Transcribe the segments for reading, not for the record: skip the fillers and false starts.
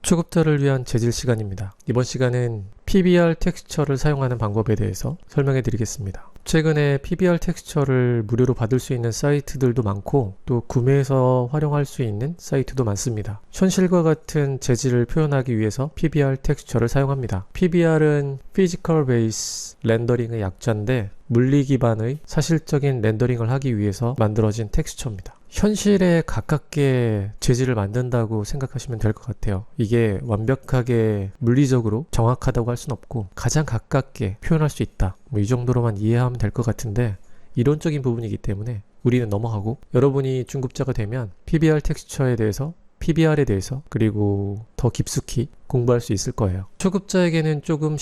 초급자를 위한 재질 시간입니다. 이번 시간은 PBR 텍스처를 사용하는 방법에 대해서 설명해 드리겠습니다. 최근에 PBR 텍스처를 무료로 받을 수 있는 사이트들도 많고 또 구매해서 활용할 수 있는 사이트도 많습니다. 현실과 같은 재질을 표현하기 위해서 PBR 텍스처를 사용합니다. PBR은 Physical Base 렌더링의 약자인데 물리 기반의 사실적인 렌더링을 하기 위해서 만들어진 텍스처입니다. 현실에 가깝게 재질을 만든다고 생각하시면 될 것 같아요. 이게 완벽하게 물리적으로 정확하다고 할 순 없고 가장 가깝게 표현할 수 있다. 이 정도로만 이해하면 될 것 같은데 이론적인 부분이기 때문에 우리는 넘어가고 여러분이 중급자가 되면 PBR 텍스처에 대해서 PBR에 대해서 그리고 더 깊숙이 공부할 수 있을 거예요. 초급자에게는 조금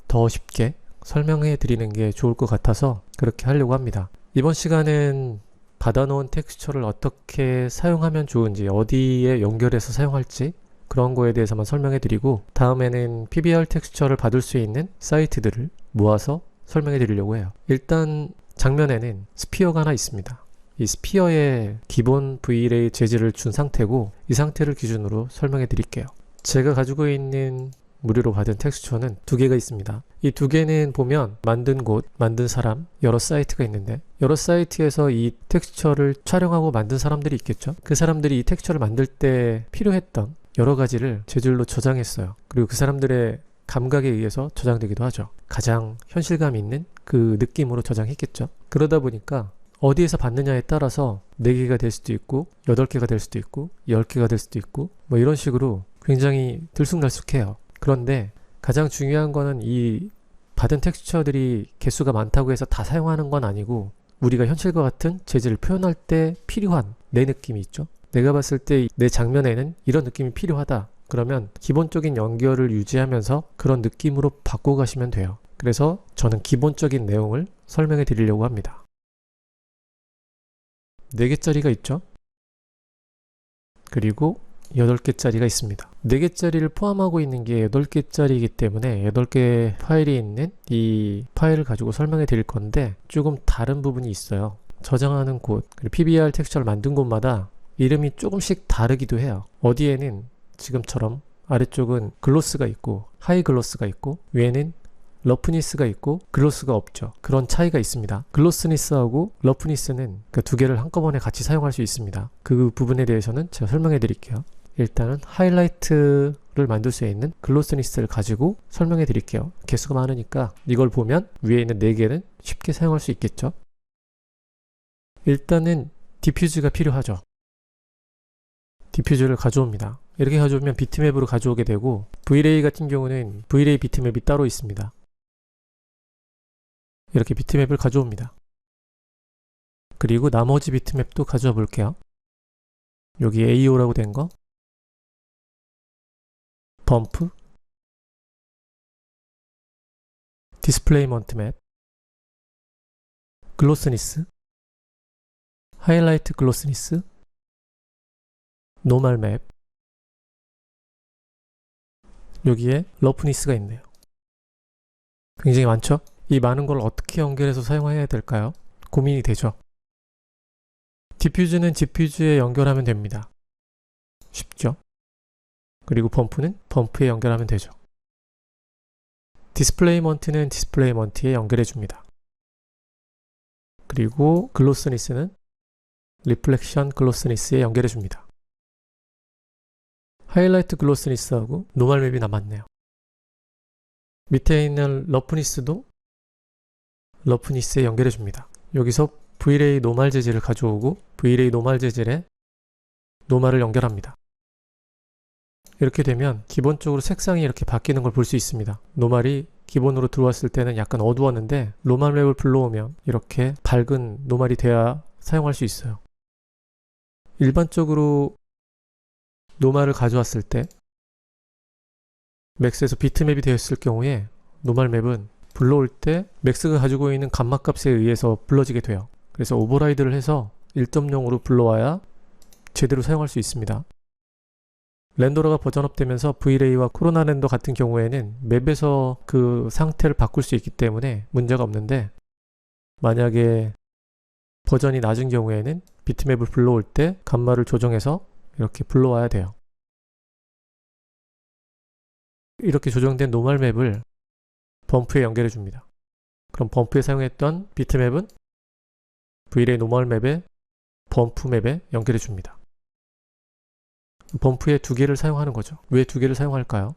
더 쉽게 설명해 드리는 게 좋을 것 같아서 그렇게 하려고 합니다. 이번 시간은 받아놓은 텍스처를 어떻게 사용하면 좋은지, 어디에 연결해서 사용할지 그런 거에 대해서만 설명해 드리고 다음에는 PBR 텍스처를 받을 수 있는 사이트들을 모아서 설명해 드리려고 해요. 일단 장면에는 스피어가 하나 있습니다. 이 스피어의 기본 V-ray 재질을 준 상태고 이 상태를 기준으로 설명해 드릴게요. 제가 가지고 있는 무료로 받은 텍스처는 두 개가 있습니다. 이 두 개는 보면 만든 곳, 만든 사람, 여러 사이트가 있는데 여러 사이트에서 이 텍스처를 촬영하고 만든 사람들이 있겠죠. 그 사람들이 이 텍스처를 만들 때 필요했던 여러 가지를 재질로 저장했어요. 그리고 그 사람들의 감각에 의해서 저장되기도 하죠. 가장 현실감 있는 그 느낌으로 저장했겠죠. 그러다 보니까 어디에서 받느냐에 따라서 4개가 될 수도 있고 8개가 될 수도 있고 10개가 될 수도 있고 뭐 이런 식으로 굉장히 들쑥날쑥해요. 그런데 가장 중요한 거는 이 받은 텍스처들이 개수가 많다고 해서 다 사용하는 건 아니고 우리가 현실과 같은 재질을 표현할 때 필요한 내 느낌이 있죠. 내가 봤을 때 내 장면에는 이런 느낌이 필요하다. 그러면 기본적인 연결을 유지하면서 그런 느낌으로 바꿔가시면 돼요. 그래서 저는 기본적인 내용을 설명해 드리려고 합니다. 4개짜리가 있죠. 그리고 8개짜리가 있습니다. 4개짜리를 포함하고 있는 게 8개짜리이기 때문에 8개 파일이 있는 이 파일을 가지고 설명해 드릴 건데 조금 다른 부분이 있어요. 저장하는 곳, 그리고 PBR 텍스처를 만든 곳마다 이름이 조금씩 다르기도 해요. 어디에는 지금처럼 아래쪽은 글로스가 있고 하이 글로스가 있고 위에는 러프니스가 있고 글로스가 없죠. 그런 차이가 있습니다. 글로스니스하고 러프니스는 그 두 개를 한꺼번에 같이 사용할 수 있습니다. 그 부분에 대해서는 제가 설명해 드릴게요. 일단은 하이라이트를 만들 수 있는 글로스니스를 가지고 설명해 드릴게요. 개수가 많으니까 이걸 보면 위에 있는 4개는 쉽게 사용할 수 있겠죠. 일단은 디퓨즈가 필요하죠. 디퓨즈를 가져옵니다. 이렇게 가져오면 비트맵으로 가져오게 되고 V-ray 같은 경우는 V-ray 비트맵이 따로 있습니다. 이렇게 비트맵을 가져옵니다. 그리고 나머지 비트맵도 가져와 볼게요. 여기 AO라고 된 거, 범프, 디스플레이먼트 맵, 글로스니스, 하이라이트 글로스니스, 노멀 맵, 여기에 러프니스가 있네요. 굉장히 많죠? 이 많은 걸 어떻게 연결해서 사용해야 될까요? 고민이 되죠. 디퓨즈는 디퓨즈에 연결하면 됩니다. 쉽죠? 그리고 범프는 범프에 연결하면 되죠. 디스플레이먼트는 디스플레이먼트에 연결해 줍니다. 그리고 글로스니스는 리플렉션 글로스니스에 연결해 줍니다. 하이라이트 글로스니스하고 노멀 맵이 남았네요. 밑에 있는 러프니스도 러프니스에 연결해 줍니다. 여기서 V-ray 노멀 재질을 가져오고 V-ray 노멀 재질에 노멀을 연결합니다. 이렇게 되면 기본적으로 색상이 이렇게 바뀌는 걸 볼 수 있습니다. 노멀이 기본으로 들어왔을 때는 약간 어두웠는데 노멀 맵을 불러오면 이렇게 밝은 노멀이 돼야 사용할 수 있어요. 일반적으로 노멀을 가져왔을 때 맥스에서 비트맵이 되었을 경우에 노멀 맵은 불러올 때 맥스가 가지고 있는 감마값에 의해서 불러지게 돼요. 그래서 오버라이드를 해서 1.0으로 불러와야 제대로 사용할 수 있습니다. 렌더러가 버전업 되면서 V-ray와 코로나 렌더 같은 경우에는 맵에서 그 상태를 바꿀 수 있기 때문에 문제가 없는데 만약에 버전이 낮은 경우에는 비트맵을 불러올 때 감마를 조정해서 이렇게 불러와야 돼요. 이렇게 조정된 노멀 맵을 범프에 연결해 줍니다. 그럼 범프에 사용했던 비트맵은 V-Ray 노멀 맵에 범프 맵에 연결해 줍니다. 범프에 두 개를 사용하는 거죠. 왜 두 개를 사용할까요?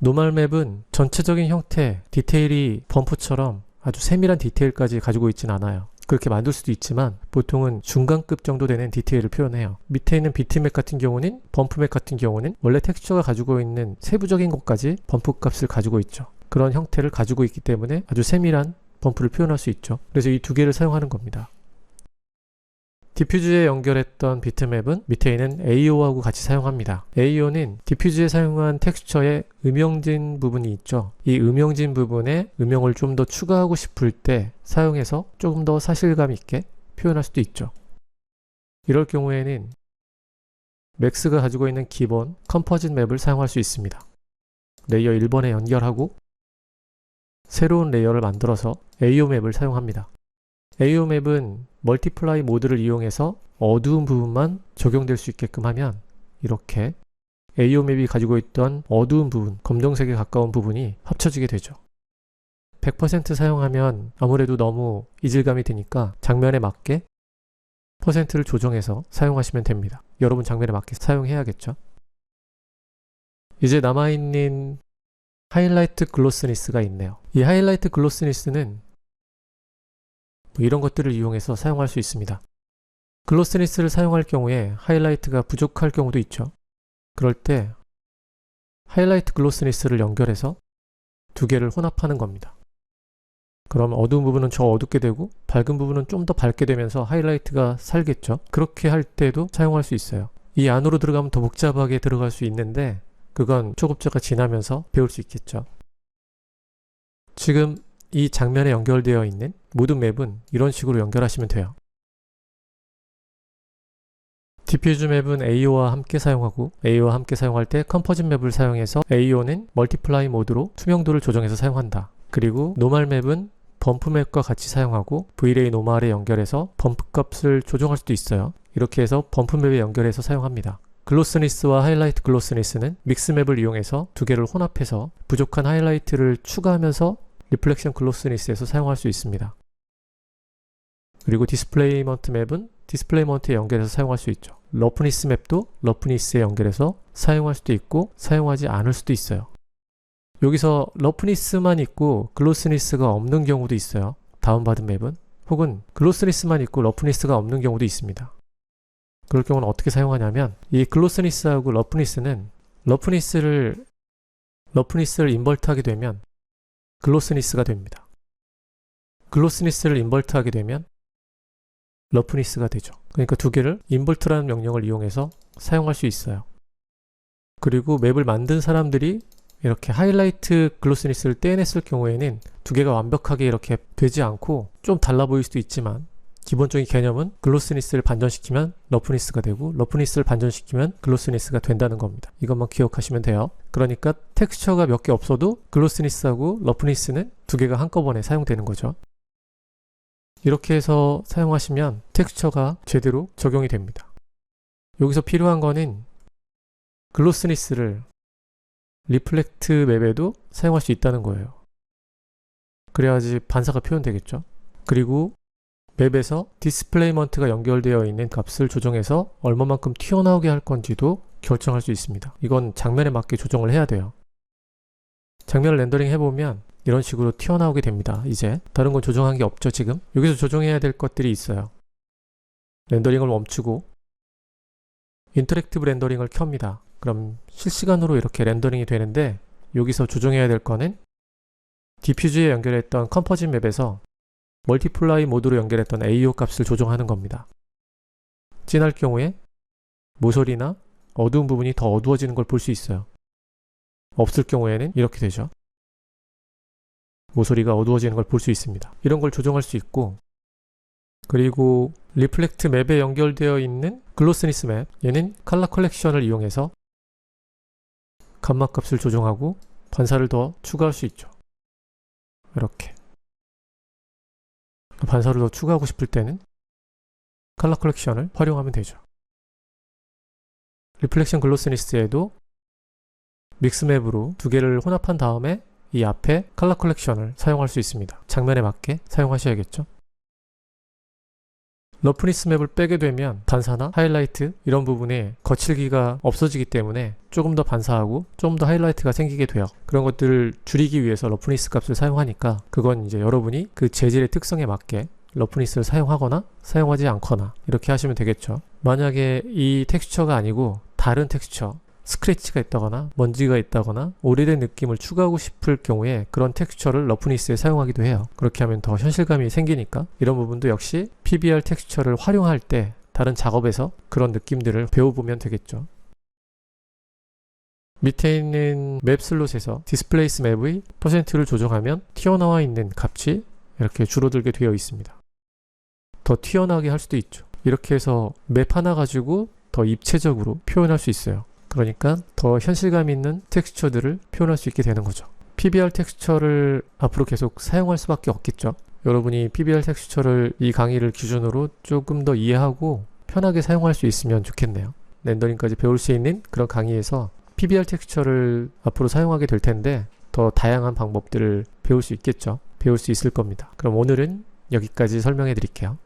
노멀 맵은 전체적인 형태, 디테일이 범프처럼 아주 세밀한 디테일까지 가지고 있진 않아요. 그렇게 만들 수도 있지만 보통은 중간급 정도 되는 디테일을 표현해요. 밑에 있는 비트맵 같은 경우는, 범프맵 같은 경우는 원래 텍스처가 가지고 있는 세부적인 것까지 범프 값을 가지고 있죠. 그런 형태를 가지고 있기 때문에 아주 세밀한 범프를 표현할 수 있죠. 그래서 이 두 개를 사용하는 겁니다. 디퓨즈에 연결했던 비트맵은 밑에 있는 AO하고 같이 사용합니다. AO는 디퓨즈에 사용한 텍스처의 음영진 부분이 있죠. 이 음영진 부분에 음영을 좀 더 추가하고 싶을 때 사용해서 조금 더 사실감 있게 표현할 수도 있죠. 이럴 경우에는 맥스가 가지고 있는 기본 컴포짓 맵을 사용할 수 있습니다. 레이어 1번에 연결하고 새로운 레이어를 만들어서 AO 맵을 사용합니다. AO 맵은 멀티플라이 모드를 이용해서 어두운 부분만 적용될 수 있게끔 하면 이렇게 AO 맵이 가지고 있던 어두운 부분, 검정색에 가까운 부분이 합쳐지게 되죠. 100% 사용하면 아무래도 너무 이질감이 드니까 장면에 맞게 퍼센트를 조정해서 사용하시면 됩니다. 여러분 장면에 맞게 사용해야겠죠. 이제 남아있는 하이라이트 글로스니스가 있네요. 이 하이라이트 글로스니스는 이런 것들을 이용해서 사용할 수 있습니다. 글로스니스를 사용할 경우에 하이라이트가 부족할 경우도 있죠. 그럴 때 하이라이트 글로스니스를 연결해서 두 개를 혼합하는 겁니다. 그럼 어두운 부분은 더 어둡게 되고 밝은 부분은 좀 더 밝게 되면서 하이라이트가 살겠죠. 그렇게 할 때도 사용할 수 있어요. 이 안으로 들어가면 더 복잡하게 들어갈 수 있는데 그건 초급자가 지나면서 배울 수 있겠죠. 지금 이 장면에 연결되어 있는 모든 맵은 이런 식으로 연결하시면 돼요. 디퓨즈 맵은 AO와 함께 사용하고 AO와 함께 사용할 때 컴포짓 맵을 사용해서 AO는 멀티플라이 모드로 투명도를 조정해서 사용한다. 그리고 노멀 맵은 범프 맵과 같이 사용하고 V-Ray 노멀에 연결해서 범프 값을 조정할 수도 있어요. 이렇게 해서 범프 맵에 연결해서 사용합니다. 글로스니스와 하이라이트 글로스니스는 믹스 맵을 이용해서 두 개를 혼합해서 부족한 하이라이트를 추가하면서 리플렉션 글로스니스에서 사용할 수 있습니다. 그리고 디스플레이먼트 맵은 디스플레이먼트에 연결해서 사용할 수 있죠. 러프니스 맵도 러프니스에 연결해서 사용할 수도 있고 사용하지 않을 수도 있어요. 여기서 러프니스만 있고 글로스니스가 없는 경우도 있어요. 다운받은 맵은. 혹은 글로스니스만 있고 러프니스가 없는 경우도 있습니다. 그럴 경우는 어떻게 사용하냐면 이 글로스니스하고 러프니스는 러프니스를 인버트하게 되면 글로스니스가 됩니다. 글로스니스를 인버트하게 되면 러프니스가 되죠. 그러니까 두 개를 인버트라는 명령을 이용해서 사용할 수 있어요. 그리고 맵을 만든 사람들이 이렇게 하이라이트 글로스니스를 떼냈을 경우에는 두 개가 완벽하게 이렇게 되지 않고 좀 달라 보일 수도 있지만 기본적인 개념은 글로스니스를 반전시키면 러프니스가 되고 러프니스를 반전시키면 글로스니스가 된다는 겁니다. 이것만 기억하시면 돼요. 그러니까 텍스처가 몇 개 없어도 글로스니스하고 러프니스는 두 개가 한꺼번에 사용되는 거죠. 이렇게 해서 사용하시면 텍스처가 제대로 적용이 됩니다. 여기서 필요한 거는 글로스니스를 리플렉트 맵에도 사용할 수 있다는 거예요. 그래야지 반사가 표현되겠죠. 그리고 맵에서 디스플레이먼트가 연결되어 있는 값을 조정해서 얼마만큼 튀어나오게 할 건지도 결정할 수 있습니다. 이건 장면에 맞게 조정을 해야 돼요. 장면을 렌더링 해보면 이런 식으로 튀어나오게 됩니다. 이제 다른 건 조정한 게 없죠. 지금 여기서 조정해야 될 것들이 있어요. 렌더링을 멈추고 인터랙티브 렌더링을 켭니다. 그럼 실시간으로 이렇게 렌더링이 되는데 여기서 조정해야 될 거는 디퓨즈에 연결했던 컴포짓 맵에서 멀티플라이 모드로 연결했던 AO 값을 조정하는 겁니다. 진할 경우에 모서리나 어두운 부분이 더 어두워지는 걸 볼 수 있어요. 없을 경우에는 이렇게 되죠. 모서리가 어두워지는 걸 볼 수 있습니다. 이런 걸 조정할 수 있고, 그리고 리플렉트 맵에 연결되어 있는 글로스니스 맵, 얘는 컬러 컬렉션을 이용해서 감마 값을 조정하고 반사를 더 추가할 수 있죠. 이렇게 반사를 더 추가하고 싶을 때는 컬러 컬렉션을 활용하면 되죠. 리플렉션 글로스니스에도 믹스맵으로 두 개를 혼합한 다음에 이 앞에 컬러 컬렉션을 사용할 수 있습니다. 장면에 맞게 사용하셔야겠죠. 러프니스 맵을 빼게 되면 반사나 하이라이트 이런 부분에 거칠기가 없어지기 때문에 조금 더 반사하고 좀 더 하이라이트가 생기게 돼요. 그런 것들을 줄이기 위해서 러프니스 값을 사용하니까 그건 이제 여러분이 그 재질의 특성에 맞게 러프니스를 사용하거나 사용하지 않거나 이렇게 하시면 되겠죠. 만약에 이 텍스처가 아니고 다른 텍스처, 스크래치가 있다거나 먼지가 있다거나 오래된 느낌을 추가하고 싶을 경우에 그런 텍스처를 러프니스에 사용하기도 해요. 그렇게 하면 더 현실감이 생기니까 이런 부분도 역시 PBR 텍스처를 활용할 때 다른 작업에서 그런 느낌들을 배워보면 되겠죠. 밑에 있는 맵 슬롯에서 디스플레이스 맵의 퍼센트를 조정하면 튀어나와 있는 값이 이렇게 줄어들게 되어 있습니다. 더 튀어나오게 할 수도 있죠. 이렇게 해서 맵 하나 가지고 더 입체적으로 표현할 수 있어요. 그러니까 더 현실감 있는 텍스처들을 표현할 수 있게 되는 거죠. PBR 텍스처를 앞으로 계속 사용할 수밖에 없겠죠. 여러분이 PBR 텍스처를 이 강의를 기준으로 조금 더 이해하고 편하게 사용할 수 있으면 좋겠네요. 렌더링까지 배울 수 있는 그런 강의에서 PBR 텍스처를 앞으로 사용하게 될 텐데 더 다양한 방법들을 배울 수 있겠죠. 배울 수 있을 겁니다. 그럼 오늘은 여기까지 설명해 드릴게요.